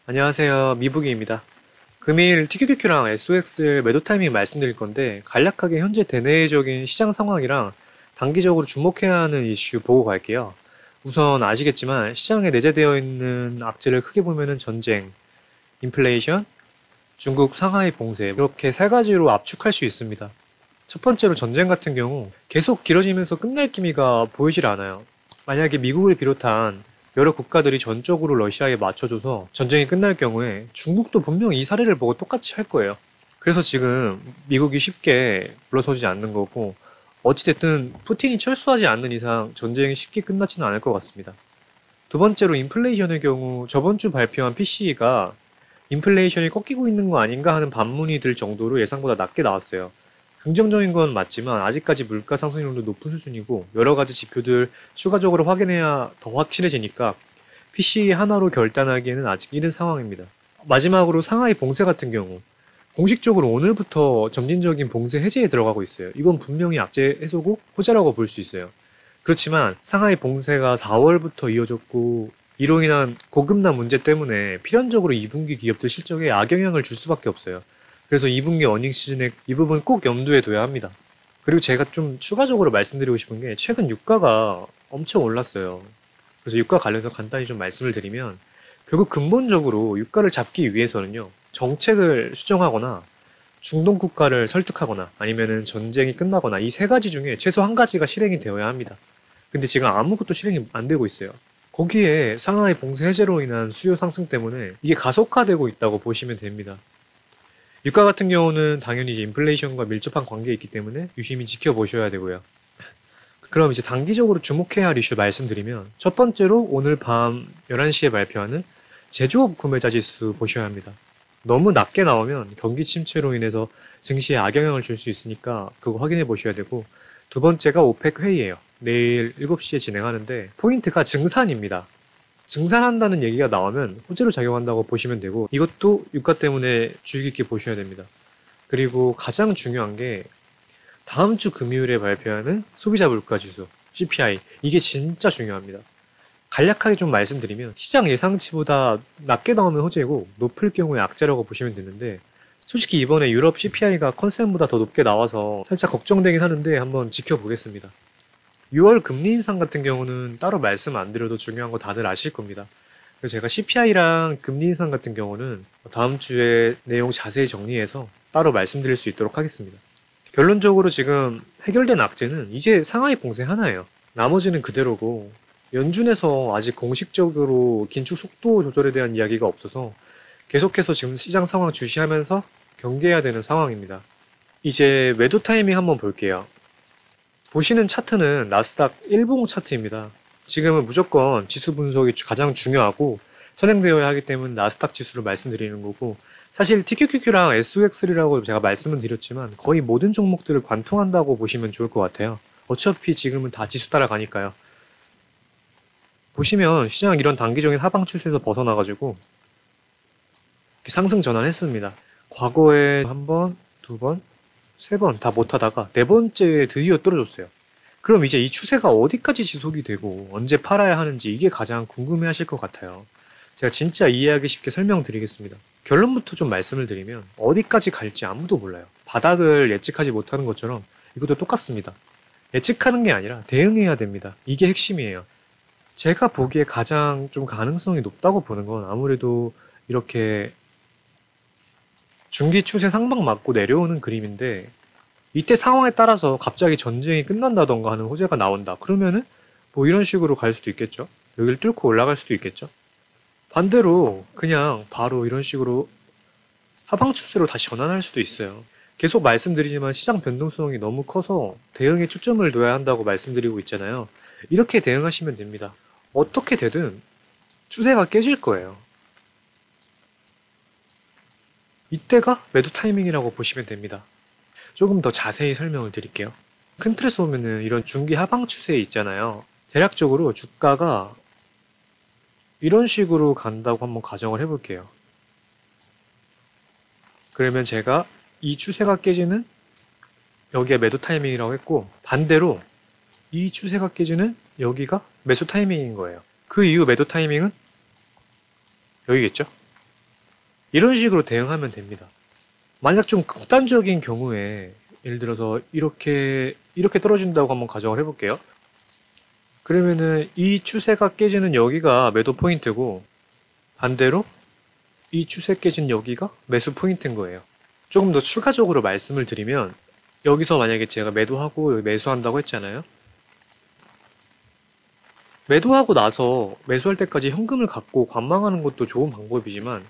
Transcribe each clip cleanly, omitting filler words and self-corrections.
안녕하세요. 미북이입니다. 금일 TQQQ랑 SOX 매도 타이밍 말씀드릴 건데 간략하게 현재 대내적인 시장 상황이랑 단기적으로 주목해야 하는 이슈 보고 갈게요. 우선 아시겠지만 시장에 내재되어 있는 악재를 크게 보면은 전쟁, 인플레이션, 중국 상하이 봉쇄 이렇게 세 가지로 압축할 수 있습니다. 첫 번째로 전쟁 같은 경우 계속 길어지면서 끝날 기미가 보이질 않아요. 만약에 미국을 비롯한 여러 국가들이 전적으로 러시아에 맞춰줘서 전쟁이 끝날 경우에 중국도 분명 이 사례를 보고 똑같이 할 거예요. 그래서 지금 미국이 쉽게 물러서지 않는 거고 어찌됐든 푸틴이 철수하지 않는 이상 전쟁이 쉽게 끝나지는 않을 것 같습니다. 두 번째로 인플레이션의 경우 저번 주 발표한 PCE가 인플레이션이 꺾이고 있는 거 아닌가 하는 반문이 들 정도로 예상보다 낮게 나왔어요. 긍정적인 건 맞지만 아직까지 물가 상승률도 높은 수준이고 여러 가지 지표들 추가적으로 확인해야 더 확실해지니까 PCE 하나로 결단하기에는 아직 이른 상황입니다. 마지막으로 상하이 봉쇄 같은 경우 공식적으로 오늘부터 점진적인 봉쇄 해제에 들어가고 있어요. 이건 분명히 악재 해소고 호재라고 볼 수 있어요. 그렇지만 상하이 봉쇄가 4월부터 이어졌고 이로 인한 고금리 문제 때문에 필연적으로 2분기 기업들 실적에 악영향을 줄 수밖에 없어요. 그래서 2분기 어닝 시즌에 이 부분 꼭 염두에 둬야 합니다. 그리고 제가 좀 추가적으로 말씀드리고 싶은 게 최근 유가가 엄청 올랐어요. 그래서 유가 관련해서 간단히 좀 말씀을 드리면 결국 근본적으로 유가를 잡기 위해서는요. 정책을 수정하거나 중동 국가를 설득하거나 아니면은 전쟁이 끝나거나 이 세 가지 중에 최소 한 가지가 실행이 되어야 합니다. 근데 지금 아무것도 실행이 안 되고 있어요. 거기에 상하이 봉쇄 해제로 인한 수요 상승 때문에 이게 가속화되고 있다고 보시면 됩니다. 유가 같은 경우는 당연히 이제 인플레이션과 밀접한 관계에 있기 때문에 유심히 지켜보셔야 되고요. 그럼 이제 단기적으로 주목해야 할 이슈 말씀드리면 첫 번째로 오늘 밤 11시에 발표하는 제조업 구매자 지수 보셔야 합니다. 너무 낮게 나오면 경기 침체로 인해서 증시에 악영향을 줄 수 있으니까 그거 확인해 보셔야 되고 두 번째가 오펙 회의예요. 내일 7시에 진행하는데 포인트가 증산입니다. 증산한다는 얘기가 나오면 호재로 작용한다고 보시면 되고 이것도 유가 때문에 주의 깊게 보셔야 됩니다. 그리고 가장 중요한 게 다음 주 금요일에 발표하는 소비자 물가 지수 CPI 이게 진짜 중요합니다. 간략하게 좀 말씀드리면 시장 예상치보다 낮게 나오면 호재고 높을 경우에 악재라고 보시면 되는데 솔직히 이번에 유럽 CPI가 컨센보다 더 높게 나와서 살짝 걱정되긴 하는데 한번 지켜보겠습니다. 6월 금리 인상 같은 경우는 따로 말씀 안 드려도 중요한 거 다들 아실 겁니다. 그래서 제가 CPI랑 금리 인상 같은 경우는 다음 주에 내용 자세히 정리해서 따로 말씀드릴 수 있도록 하겠습니다. 결론적으로 지금 해결된 악재는 이제 상하이 봉쇄 하나예요. 나머지는 그대로고 연준에서 아직 공식적으로 긴축 속도 조절에 대한 이야기가 없어서 계속해서 지금 시장 상황 주시하면서 경계해야 되는 상황입니다. 이제 매도 타이밍 한번 볼게요. 보시는 차트는 나스닥 일봉 차트입니다. 지금은 무조건 지수 분석이 가장 중요하고 선행되어야 하기 때문에 나스닥 지수를 말씀드리는 거고 사실 TQQQ랑 SOX3라고 제가 말씀은 드렸지만 거의 모든 종목들을 관통한다고 보시면 좋을 것 같아요. 어차피 지금은 다 지수 따라가니까요. 보시면 시장 이런 단기적인 하방 추세에서 벗어나가지고 상승 전환했습니다. 과거에 한 번, 두 번, 세 번 다 못하다가 네 번째에 드디어 떨어졌어요. 그럼 이제 이 추세가 어디까지 지속이 되고 언제 팔아야 하는지 이게 가장 궁금해 하실 것 같아요. 제가 진짜 이해하기 쉽게 설명드리겠습니다. 결론부터 좀 말씀을 드리면 어디까지 갈지 아무도 몰라요. 바닥을 예측하지 못하는 것처럼 이것도 똑같습니다. 예측하는 게 아니라 대응해야 됩니다. 이게 핵심이에요. 제가 보기에 가장 좀 가능성이 높다고 보는 건 아무래도 이렇게 중기 추세 상방 맞고 내려오는 그림인데 이때 상황에 따라서 갑자기 전쟁이 끝난다던가 하는 호재가 나온다. 그러면은 뭐 이런 식으로 갈 수도 있겠죠. 여기를 뚫고 올라갈 수도 있겠죠. 반대로 그냥 바로 이런 식으로 하방 추세로 다시 전환할 수도 있어요. 계속 말씀드리지만 시장 변동성이 너무 커서 대응에 초점을 둬야 한다고 말씀드리고 있잖아요. 이렇게 대응하시면 됩니다. 어떻게 되든 추세가 깨질 거예요. 이때가 매도 타이밍이라고 보시면 됩니다. 조금 더 자세히 설명을 드릴게요. 큰 틀에서 보면은 이런 중기 하방 추세 있잖아요. 대략적으로 주가가 이런 식으로 간다고 한번 가정을 해볼게요. 그러면 제가 이 추세가 깨지는 여기에 매도 타이밍이라고 했고 반대로 이 추세가 깨지는 여기가 매수 타이밍인 거예요. 그 이후 매도 타이밍은 여기겠죠? 이런 식으로 대응하면 됩니다. 만약 좀 극단적인 경우에 예를 들어서 이렇게 떨어진다고 한번 가정을 해볼게요. 그러면은 이 추세가 깨지는 여기가 매도 포인트고 반대로 이 추세 깨진 여기가 매수 포인트인 거예요. 조금 더 추가적으로 말씀을 드리면 여기서 만약에 제가 매도하고 여기 매수한다고 했잖아요. 매도하고 나서 매수할 때까지 현금을 갖고 관망하는 것도 좋은 방법이지만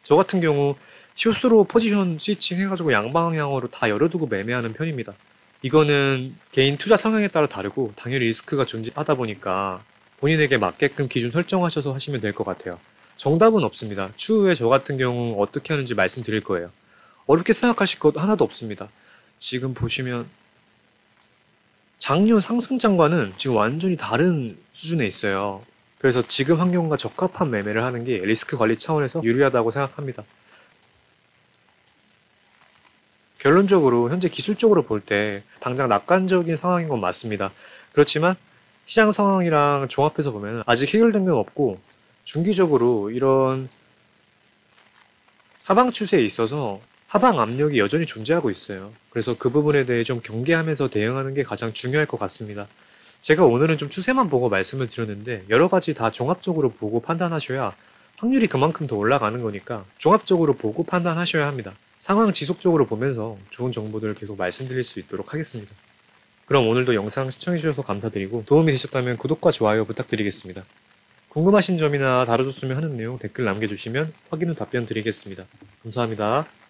저 같은 경우 숏으로 포지션 스위칭 해가지고 양방향으로 다 열어두고 매매하는 편입니다. 이거는 개인 투자 성향에 따라 다르고 당연히 리스크가 존재하다 보니까 본인에게 맞게끔 기준 설정하셔서 하시면 될 것 같아요. 정답은 없습니다. 추후에 저 같은 경우 어떻게 하는지 말씀드릴 거예요. 어렵게 생각하실 것 하나도 없습니다. 지금 보시면 작년 상승장과는 지금 완전히 다른 수준에 있어요. 그래서 지금 환경과 적합한 매매를 하는 게 리스크 관리 차원에서 유리하다고 생각합니다. 결론적으로 현재 기술적으로 볼 때 당장 낙관적인 상황인 건 맞습니다. 그렇지만 시장 상황이랑 종합해서 보면 아직 해결된 건 없고 중기적으로 이런 하방 추세에 있어서 하방 압력이 여전히 존재하고 있어요. 그래서 그 부분에 대해 좀 경계하면서 대응하는 게 가장 중요할 것 같습니다. 제가 오늘은 좀 추세만 보고 말씀을 드렸는데 여러 가지 다 종합적으로 보고 판단하셔야 확률이 그만큼 더 올라가는 거니까 종합적으로 보고 판단하셔야 합니다. 상황 지속적으로 보면서 좋은 정보들을 계속 말씀드릴 수 있도록 하겠습니다. 그럼 오늘도 영상 시청해주셔서 감사드리고 도움이 되셨다면 구독과 좋아요 부탁드리겠습니다. 궁금하신 점이나 다뤄줬으면 하는 내용 댓글 남겨주시면 확인 후 답변 드리겠습니다. 감사합니다.